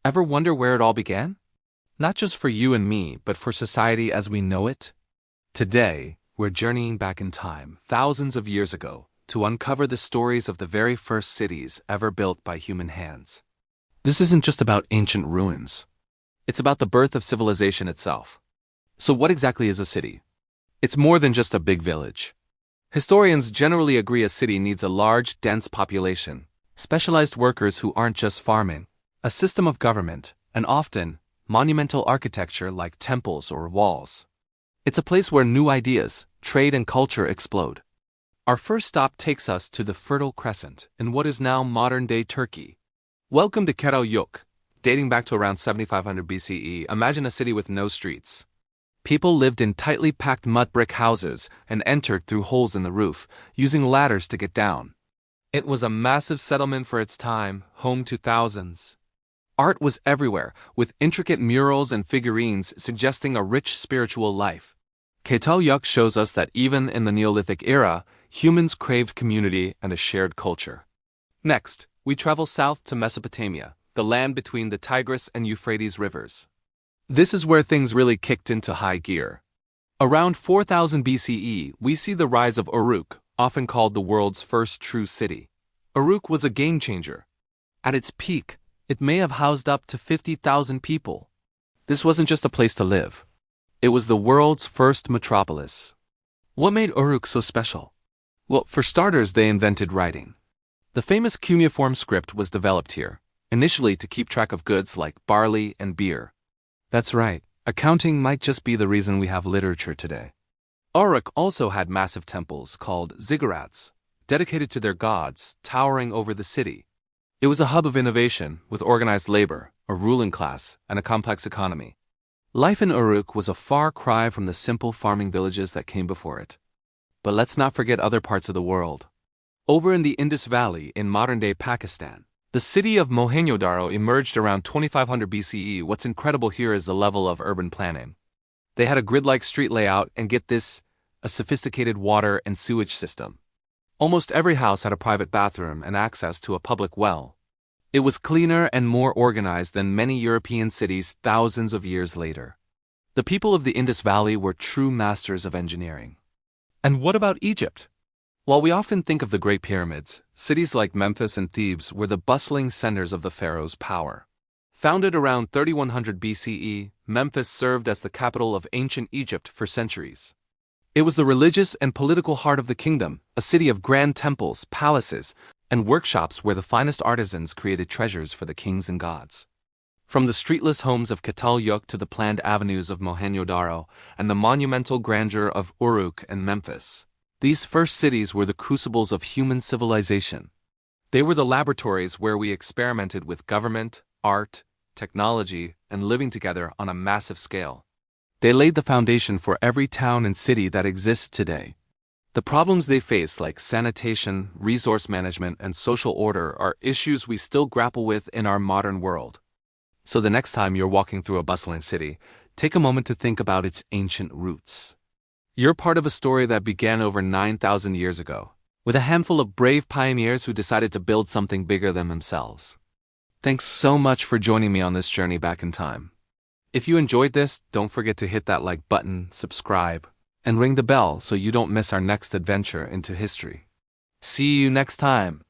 Ever wonder where it all began? Not just for you and me, but for society as we know it? Today, we're journeying back in time, thousands of years ago, to uncover the stories of the very first cities ever built by human hands. This isn't just about ancient ruins. It's about the birth of civilization itself. So what exactly is a city? It's more than just a big village. Historians generally agree a city needs a large, dense population, specialized workers who aren't just farming, a system of government, and often, monumental architecture like temples or walls. It's a place where new ideas, trade and culture explode. Our first stop takes us to the Fertile Crescent in what is now modern-day Turkey. Welcome to Çatalhöyük. Dating back to around 7500 BCE, imagine a city with no streets. People lived in tightly packed mud brick houses and entered through holes in the roof, using ladders to get down. It was a massive settlement for its time, home to thousands. Art was everywhere, with intricate murals and figurines suggesting a rich spiritual life. Çatalhöyük shows us that even in the Neolithic era, humans craved community and a shared culture. Next, we travel south to Mesopotamia, the land between the Tigris and Euphrates rivers. This is where things really kicked into high gear. Around 4000 BCE, we see the rise of Uruk, often called the world's first true city. Uruk was a game changer. At its peak, it may have housed up to 50,000 people. This wasn't just a place to live. It was the world's first metropolis. What made Uruk so special? Well, for starters, they invented writing. The famous cuneiform script was developed here, initially to keep track of goods like barley and beer. That's right, accounting might just be the reason we have literature today. Uruk also had massive temples called ziggurats, dedicated to their gods, towering over the city. It was a hub of innovation, with organized labor, a ruling class, and a complex economy. Life in Uruk was a far cry from the simple farming villages that came before it. But let's not forget other parts of the world. Over in the Indus Valley in modern-day Pakistan, the city of Mohenjo-Daro emerged around 2500 BCE. What's incredible here is the level of urban planning. They had a grid-like street layout and, get this, a sophisticated water and sewage system. Almost every house had a private bathroom and access to a public well. It was cleaner and more organized than many European cities thousands of years later. The people of the Indus Valley were true masters of engineering. And what about Egypt? While we often think of the Great Pyramids, cities like Memphis and Thebes were the bustling centers of the pharaoh's power. Founded around 3100 BCE, Memphis served as the capital of ancient Egypt for centuries. It was the religious and political heart of the kingdom, a city of grand temples, palaces, and workshops where the finest artisans created treasures for the kings and gods. From the streetless homes of Çatalhöyük to the planned avenues of Mohenjo-Daro and the monumental grandeur of Uruk and Memphis, these first cities were the crucibles of human civilization. They were the laboratories where we experimented with government, art, technology, and living together on a massive scale. They laid the foundation for every town and city that exists today. The problems they face, like sanitation, resource management, and social order, are issues we still grapple with in our modern world. So the next time you're walking through a bustling city, take a moment to think about its ancient roots. You're part of a story that began over 9,000 years ago, with a handful of brave pioneers who decided to build something bigger than themselves. Thanks so much for joining me on this journey back in time. If you enjoyed this, don't forget to hit that like button, subscribe, and ring the bell so you don't miss our next adventure into history. See you next time.